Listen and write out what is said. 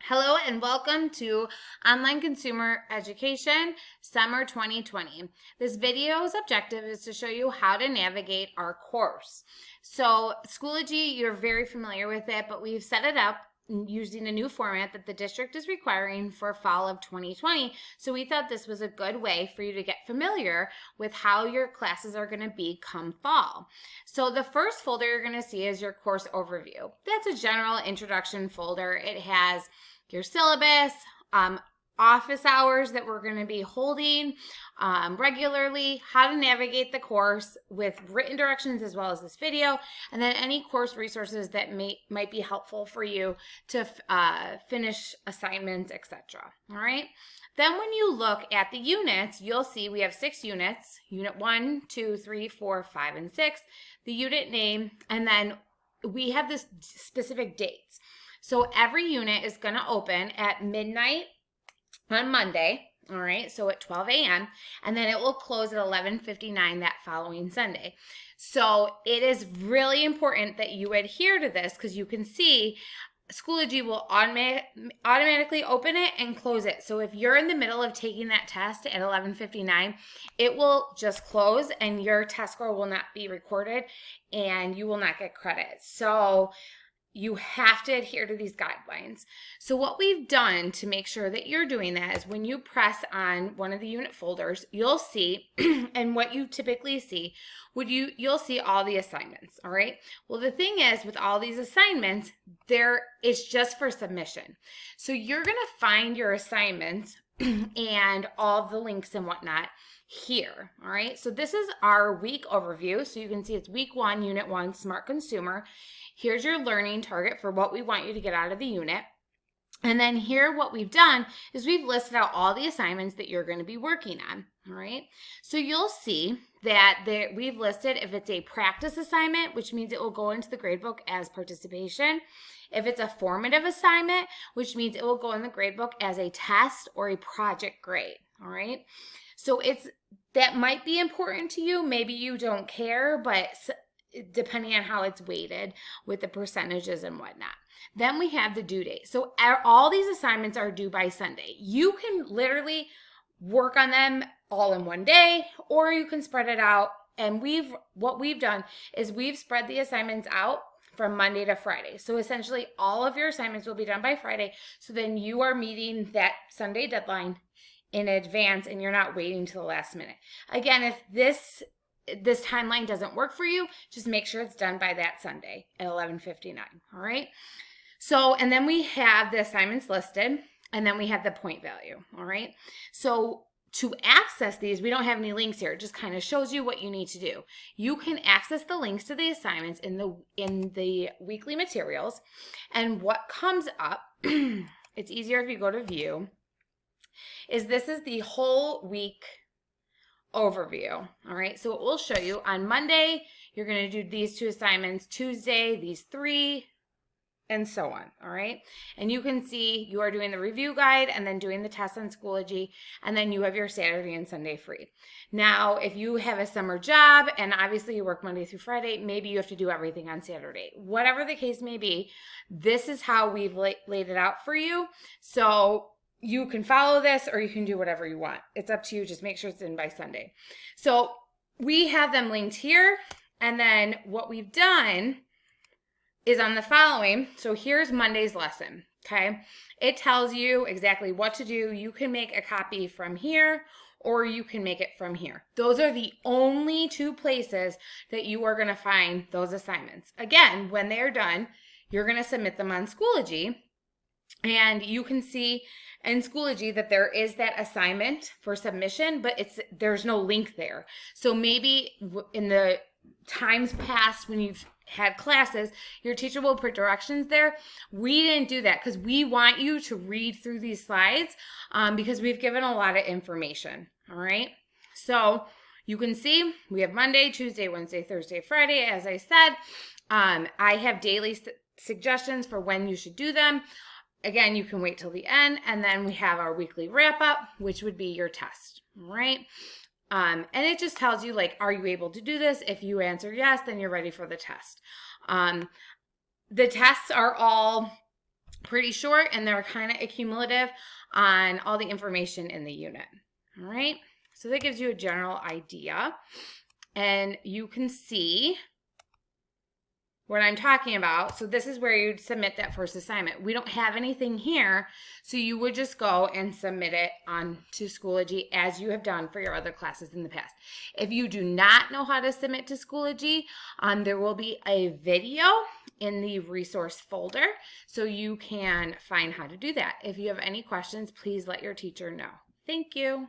Hello and welcome to Online Consumer Education Summer 2020. This video's objective is to show you how to navigate our course. So Schoology, you're very familiar with it, but we've set it up using a new format that the district is requiring for fall of 2020. So we thought this was a good way for you to get familiar with how your classes are going to be come fall. So the first folder you're going to see is your course overview. That's a general introduction folder. It has your syllabus, office hours that we're going to be holding regularly, how to navigate the course with written directions as well as this video, and then any course resources that might be helpful for you to finish assignments, etc. All right. Then when you look at the units, you'll see we have 6 units, unit 1, 2, 3, 4, 5, and 6, the unit name, and then we have this specific dates. So every unit is going to open at midnight on Monday, all right, so at 12 a.m., and then it will close at 11:59 that following Sunday. So it is really important that you adhere to this because you can see Schoology will automatically open it and close it. So if you're in the middle of taking that test at 11:59, it will just close and your test score will not be recorded and you will not get credit. So you have to adhere to these guidelines. So what we've done to make sure that you're doing that is when you press on one of the unit folders, you'll see, and what you typically see, you'll see all the assignments, all right? Well, the thing is with all these assignments, it's just for submission. So you're gonna find your assignments and all the links and whatnot here, all right? So this is our week overview. So you can see it's week 1, unit 1, Smart Consumer. Here's your learning target for what we want you to get out of the unit. And then here what we've done is we've listed out all the assignments that you're going to be working on, all right? So you'll see that we've listed if it's a practice assignment, which means it will go into the gradebook as participation. If it's a formative assignment, which means it will go in the gradebook as a test or a project grade, all right? So that might be important to you. Maybe you don't care, but depending on how it's weighted with the percentages and whatnot. Then we have the due date. So all these assignments are due by Sunday. You can literally work on them all in one day, or you can spread it out. And what we've done is we've spread the assignments out from Monday to Friday. So essentially all of your assignments will be done by Friday. So then you are meeting that Sunday deadline in advance and you're not waiting till the last minute. Again, if this timeline doesn't work for you, just make sure it's done by that Sunday at 11:59, all right? So, and then we have the assignments listed, and then we have the point value, all right? So to access these, we don't have any links here. It just kind of shows you what you need to do. You can access the links to the assignments in the weekly materials, and what comes up, it's easier if you go to view, this is the whole week overview, all right? So it will show you on Monday, you're going to do these 2 assignments, Tuesday, these 3, and so on, all right? And you can see you are doing the review guide and then doing the test on Schoology, and then you have your Saturday and Sunday free. Now, if you have a summer job and obviously you work Monday through Friday, maybe you have to do everything on Saturday. Whatever the case may be, this is how we've laid it out for you. So you can follow this or you can do whatever you want. It's up to you. Just make sure it's in by Sunday. So we have them linked here. And then what we've done is on the following. So here's Monday's lesson, okay? It tells you exactly what to do. You can make a copy from here or you can make it from here. Those are the only 2 places that you are going to find those assignments. Again, when they're done, you're going to submit them on Schoology. And you can see in Schoology that there is that assignment for submission, but there's no link there. So maybe in the times past when you've had classes, your teacher will put directions there. We didn't do that because we want you to read through these slides because we've given a lot of information, all right? So you can see we have Monday, Tuesday, Wednesday, Thursday, Friday, as I said. I have daily suggestions for when you should do them. Again, you can wait till the end, and then we have our weekly wrap-up, which would be your test, all right? And it just tells you, like, are you able to do this? If you answer yes, then you're ready for the test. The tests are all pretty short, and they're kind of accumulative on all the information in the unit. All right, so that gives you a general idea, and you can see what I'm talking about. So this is where you'd submit that first assignment. We don't have anything here, so you would just go and submit it on to Schoology as you have done for your other classes in the past. If you do not know how to submit to Schoology, there will be a video in the resource folder, so you can find how to do that. If you have any questions, please let your teacher know. Thank you.